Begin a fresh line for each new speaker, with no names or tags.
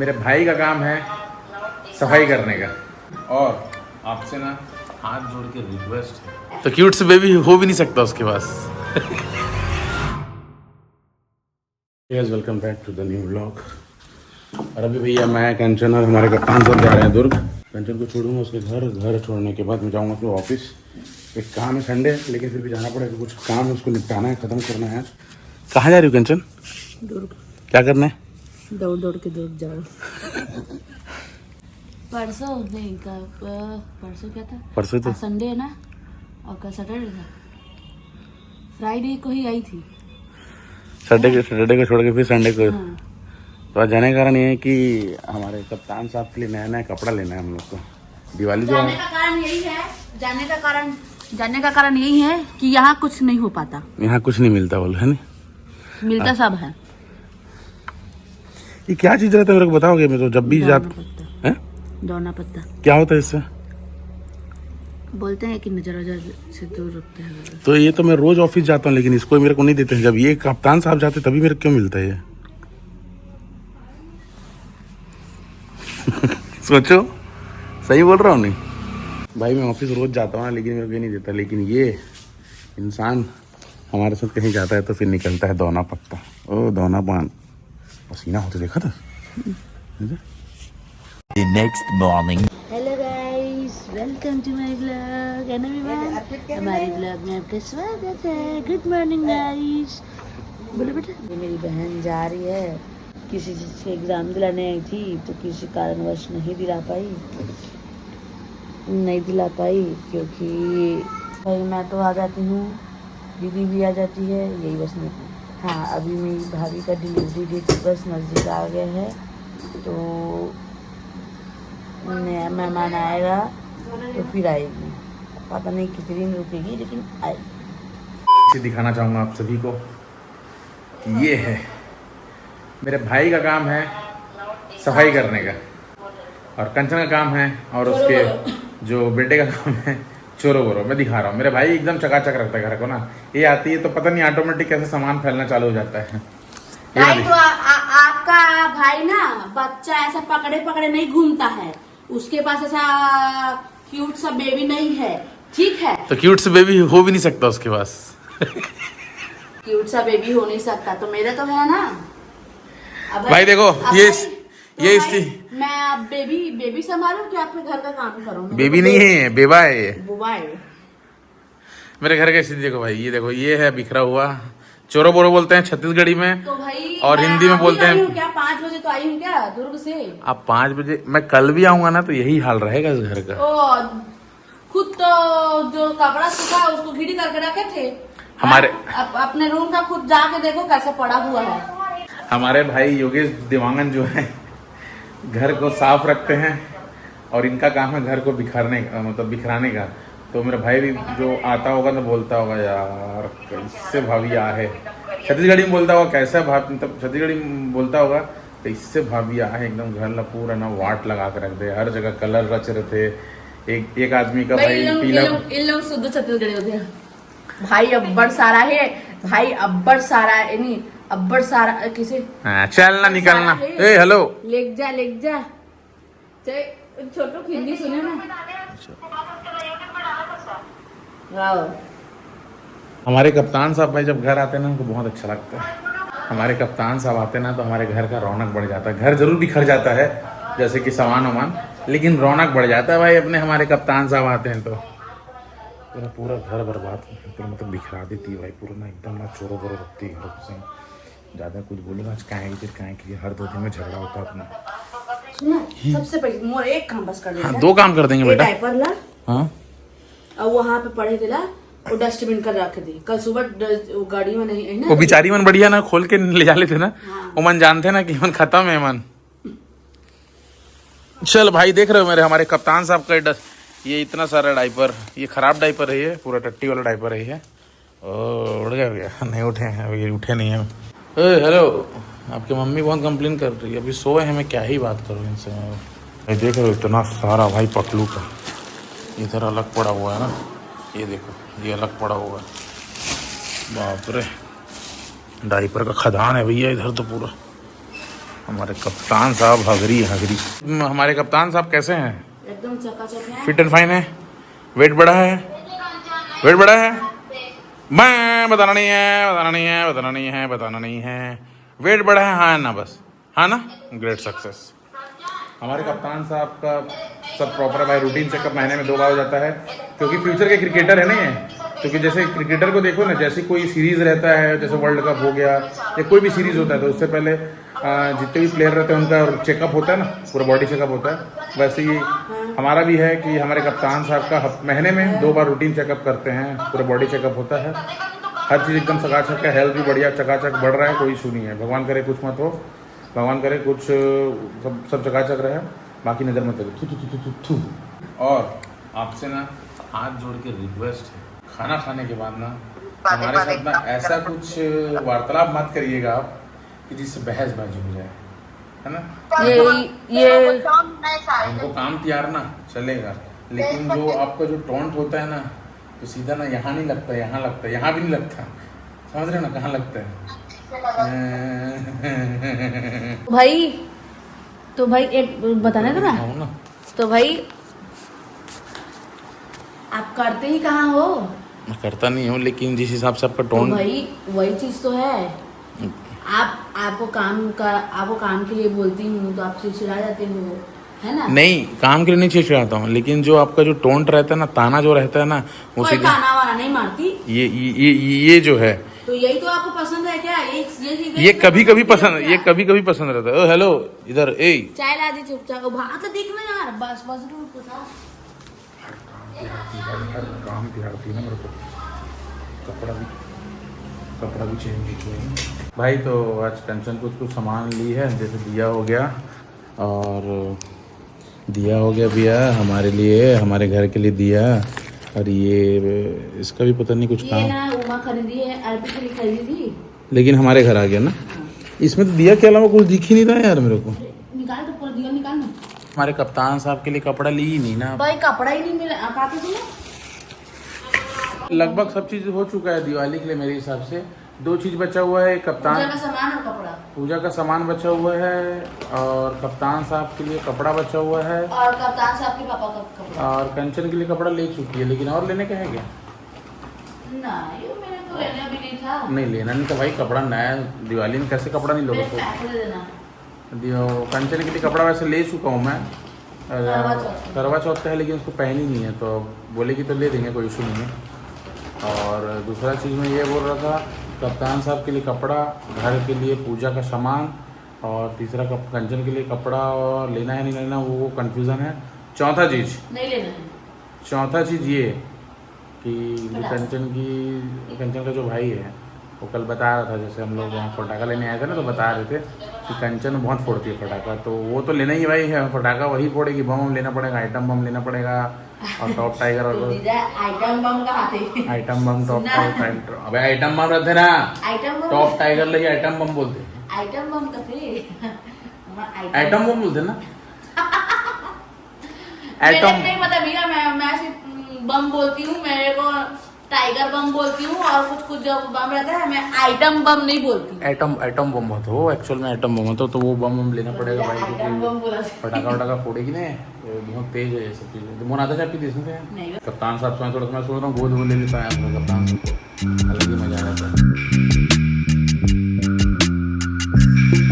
मेरे भाई का काम है सफाई करने का और आपसे ना हाथ जोड़ के रिक्वेस्ट है। तो क्यूट से बेबी हो भी नहीं सकता उसके पास। Yes, welcome back to the new vlog. और अभी भैया मैं कंचन और हमारे कप्तान साहब जा रहे हैं दुर्ग। कंचन को छोड़ूंगा उसके घर छोड़ने के बाद मैं जाऊंगा उसको ऑफिस। एक काम है संडे लेकिन फिर भी जाना पड़ेगा, कुछ काम है उसको निपटाना है, ख़त्म करना है। कहाँ जा रही हो कंचन?
दुर्ग।
क्या करना है?
दौड़ दौड़ के दुर्ग जाओ। परसों नहीं परसों क्या था?
परसों तो
संडे है ना, और कल सैटरडे था। फ्राइडे को ही आई थी।
सैटरडे को छोड़ के फिर संडे को।
हाँ।
तो आज जाने का कारण ये है कि हमारे कप्तान साहब के लिए नया नया कपड़ा लेना है हम लोग को। दिवाली जो
जाने
है,
का कारण यही है, जाने का कारण यही है कि यहाँ कुछ नहीं हो पाता।
यहाँ कुछ नहीं मिलता बोलो, है नहीं?
मिलता सब है।
ये क्या चीज़ रहता है मेरे को बताओगे? मैं तो जब भी हैं?
दौना पत्ता
क्या होता है इससे?
बोलते हैं कि नजर वजर से दूर रखते हैं।
तो ये तो मैं रोज ऑफिस जाता हूँ लेकिन इसको मेरे को नहीं देते हैं। जब ये कप्तान साहब जाते तभी मेरे को क्यों मिलता है ये? सोचो, सही बोल रहा हूँ नहीं? भाई मैं ऑफिस रोज जाता हूँ ना, लेकिन मेरे को ये नहीं देता। लेकिन ये इंसान हमारे साथ कहीं जाता है तो फिर निकलता है दौना पत्ता। ओ दौना पान पसीना होते देखा था।
The next morning.
Hello guys, welcome to my blog. हमारे ब्लॉग में आपका स्वागत है। Good morning guys. बोलो बेटा। ये मेरी बहन जा रही है, किसी चीज़ के एग्ज़ाम दिलाने आई थी तो किसी कारणवश नहीं दिला पाई क्योंकि भाई मैं तो आ जाती हूँ, दीदी भी आ जाती है, यही बस नहीं। हाँ, अभी मेरी भाभी का डिलीवरी डेट बस नज़दीक आ गया है, तो नया मेहमान आएगा तो फिर आएगी। पता नहीं कितने दिन रुकेगी लेकिन आएगी।
इसे दिखाना चाहूँगा आप सभी को कि ये है मेरे भाई का काम है सफाई करने का, और कंचन का काम है, और उसके जो बेटे का काम है चोरो बोरो। मैं दिखा रहा हूँ, मेरे भाई एकदम चकाचक रखता है घर को ना। ये आती है तो पता नहीं ऑटोमेटिक कैसे सामान फैलना चालू हो जाता है।
भाई तो आपका भाई ना बच्चा ऐसा पकड़े पकड़े नहीं घूमता है, उसके पास ऐसा क्यूट सा बेबी नहीं है, ठीक है?
तो क्यूट से बेबी हो भी नहीं सकता उसके पास।
क्यूट सा बेबी हो नहीं सकता तो मेरा तो है ना।
भाई देखो ये इसकी
मैं अब बेबी संभालूं कि आपके घर का काम करूं?
बेबी नहीं है, बेबा है ये।
बुआ है।
मेरे घर का स्थिति देखो भाई, ये देखो, ये है बिखरा हुआ। चोरो बोरो बोलते हैं छत्तीसगढ़ी में,
तो भाई
और हिंदी में बोलते हैं।
क्या 5 बजे तो आई हूँ क्या दुर्ग से?
आप 5 बजे, मैं कल भी आऊंगा ना तो यही हाल रहेगा इस घर का।
ओ, खुद तो जो कपड़ा सूखा उसको घिरी करके रखे थे
हमारे
अपने रूम का, खुद जाके देखो कैसे पड़ा हुआ है।
हमारे भाई योगेश दिवांगन जो है घर को साफ रखते हैं, और इनका काम है घर को बिखरने का, मतलब बिखराने का। तो मेरा भाई भी जो आता होगा तो बोलता होगा यार कैसे भाभी आ है, छत्तीसगढ़ी में बोलता होगा कैसा भाभी, मतलब छत्तीसगढ़ी में बोलता होगा कैसे भाभी आ है। एकदम घर ला पूरा ना वाट लगा कर रख दे, हर जगह कलर रच रहे थे। एक आदमी का भाई पीला,
इन लोग शुद्ध छत्तीसगढ़ी होते हैं। भाई अब्बड़ सारा है, भाई अब्बड़ सारा है, नहीं अब्बड़ सारा किसे
चलना निकलना। ए हेलो,
लेक जा छोटो हिंदी सुने ना। वाओ।
हमारे कप्तान साहब भाई जब घर आते हैं ना उनको बहुत अच्छा लगता है। हमारे कप्तान साहब आते हैं ना तो हमारे घर का रौनक बढ़ जाता है। घर जरूर बिखर जाता है जैसे कि सामान वामान, लेकिन रौनक बढ़ जाता है भाई अपने हमारे कप्तान साहब आते हैं तो। पूरा घर बर्बाद मतलब बिखरा देती है भाई, पूरा ना एकदम ना चोरो बोरो रखती है घर से। ज़्यादा कुछ बोलेगा आज काहे की हर 2 दिन में झगड़ा होता है अपना।
सुना, सबसे पहले मोर एक काम बस कर देना।
हाँ, 2 काम कर देंगे बेटा।
डायपर ला,
हाँ,
और वहाँ पे पड़े थे ला, वो डस्टबिन कर रख दी। कल सुबह गाड़ी में नहीं है ना,
वो बेचारी मन बढ़िया ना खोल के ले जा लेते ना।
हाँ।
वो मन जानते ना कि मन खत्म है मन। चल भाई देख रहे हो मेरे हमारे कप्तान साहब का ये इतना सारा डायपर, ये खराब डायपर है, ये पूरा टट्टी वाला डायपर है ये। उड़ गया नहीं उठे हैं अभी, उठे नहीं है। हेलो, आपकी मम्मी बहुत कंप्लेन कर रही है, अभी सोए हैं, मैं क्या ही बात करूँ इनसे। मैं देख रहे हो इतना सारा भाई पकलू का इधर अलग पड़ा हुआ है ना, ये देखो ये अलग पड़ा हुआ है। बाप रे, डायपर का खदान है भैया इधर तो पूरा। हमारे कप्तान साहब हगरी हगरी। हमारे कप्तान साहब कैसे हैं?
एकदम चकाचक है।
फिट एंड फाइन है? वेट बढ़ा है? वेट बढ़ा है? मैं बताना नहीं है, बताना नहीं है, बताना नहीं है, बताना नहीं है। वेट बढ़ा है, हाँ ना, बस हाँ ना। Great success. हमारे कप्तान साहब का सब प्रॉपर है भाई। रूटीन चेकअप महीने में 2 बार हो जाता है, क्योंकि फ्यूचर के क्रिकेटर है नहीं है। क्योंकि जैसे क्रिकेटर को देखो ना, जैसे कोई सीरीज रहता है, जैसे वर्ल्ड कप हो गया या कोई भी सीरीज होता है, तो उससे पहले जितने भी प्लेयर रहते हैं उनका चेकअप होता है ना, पूरा बॉडी चेकअप होता है। वैसे ही हमारा भी है कि हमारे कप्तान साहब का महीने में 2 बार रूटीन चेकअप करते हैं, पूरा बॉडी चेकअप होता है। हर चीज़ एकदम चकाचक है, हेल्थ भी बढ़िया चकाचक बढ़ रहा है, कोई इशू नहीं है। भगवान करे कुछ मत हो, भगवान करे कुछ सब चकाचक रहे, बाकी नज़र मत लगे। थू थू थू थू थू। और आपसे ना हाथ जोड़ के रिक्वेस्ट है, खाना खाने के बाद ना हमारे साथ ना ऐसा कुछ वार्तालाप मत करिएगा आप कि जिससे बहसबाजी हो जाए, है ना।
ये
हमको काम तैयार ना चलेगा, लेकिन जो आपका जो टोंट होता है ना, तो सीधा ना यहाँ नहीं लगता, यहाँ लगता है, यहाँ भी नहीं लगता। समझ रहे हो ना कहाँ लगता है?
तो भाई एक बताना था ना, तो भाई आप करते ही कहाँ हो?
मैं करता नहीं हूँ, लेकिन जिस हिसाब से आपका
तो
टोन
भाई वही चीज तो है। आपको काम के लिए बोलती हूँ तो आप चिड़चिड़ा जाते हो, है ना।
नहीं, काम के लिए नहीं चिड़चिड़ाता हूँ, लेकिन जो आपका जो टोंट रहता है ना, ताना जो रहता है ना, वो
कोई ताना वाना नहीं मारती।
ये जो है,
तो यही तो आपको पसंद है क्या?
ये कभी कभी पसंद रहता है। ओ हेलो, इधर ए
चाय ला दी चुपचाप। तो देख ना यार, बस
हर काम दिहाड़ती है ना मेरे को। कपड़ा भी चेंज किया भाई। तो आज कंचन कुछ सामान ली है, जैसे दिया हो गया, और दिया हो गया भैया हमारे लिए, हमारे घर के लिए दिया। और ये इसका भी पता नहीं कुछ
ये
काम
ना उमा खरीदी है, अर्पित के लिए खरीदी थी,
लेकिन हमारे घर आ गया ना। इसमें तो दिया के अलावा कुछ दिख ही नहीं रहा यार मेरे को।
निकाल तो पूरा दिया निकाल ना।
हमारे कप्तान साहब के लिए कपड़ा ली ही नहीं ना।
भाई कपड़ा ही नहीं मिला, आप आते थे ना।
लगभग सब चीज़ हो चुका है दिवाली के लिए मेरे हिसाब से। 2 चीज़ बचा हुआ है, कप्तान
पूजा का सामान और कपड़ा।
पूजा का सामान बचा हुआ है, और कप्तान साहब के लिए कपड़ा बचा हुआ है,
और कप्तान साहब के पापा का कपड़ा।
और कंचन के लिए कपड़ा ले चुकी है, लेकिन और लेने का है क्या?
नहीं, मैंने तो लेना भी नहीं था।
नहीं लेना नहीं था भाई, कपड़ा नया दिवाली में कैसे कपड़ा नहीं लोगे?
पैसे दे देना।
कंचन के लिए कपड़ा वैसे ले चुका हूँ मैं, करवा चौथ का है, लेकिन उसको पहनी नहीं है, तो बोलेगी तो ले देंगे, कोई इशू नहीं है। और दूसरा चीज़ मैं ये बोल रहा था, कप्तान साहब के लिए कपड़ा, घर के लिए पूजा का सामान, और तीसरा कंचन के लिए कपड़ा, और लेना है नहीं लेना वो कन्फ्यूज़न है। चौथा चीज़ ये कि कंचन का जो भाई है वो कल बता रहा था, जैसे हम लोग वहाँ पटाखा लेने आए थे ना, तो बता रहे थे कि कंचन बहुत फोड़ती है पटाखा, तो वो तो लेना ही भाई है पटाखा, वही फोड़ेगी। बम लेना पड़ेगा, आइटम बम लेना पड़ेगा, और टॉप टाइगर और
आइटम बम कहाँ थे?
आइटम बम टॉप टाइगर, अबे आइटम बम रहते ना,
आइटम बम
टॉप टाइगर लगे आइटम बम बोलते हैं।
आइटम बम तो थे।
आइटम बम बोलते ना।
आइटम नहीं पता भैया, मैं सिर्फ बम बोलती हूँ, मेरे को टाइगर बम बोलती हूँ, और कुछ जो बम रहता है मैं आइटम बम नहीं बोलती।
आइटम बम होता है एक्चुअल में, आइटम बम होता है, तो वो बम लेना पड़ेगा भाई, क्योंकि पटाखा फोड़ेगी ना, बहुत तेज है ये सब चीज़ें। मन आता है आपकी देश में? कप्तान साहब से थोड़ा मैं सोच रहा हूँ गोद ले लेता है अपने कप्तान साहब को, अलग ही मजा आ जाता है।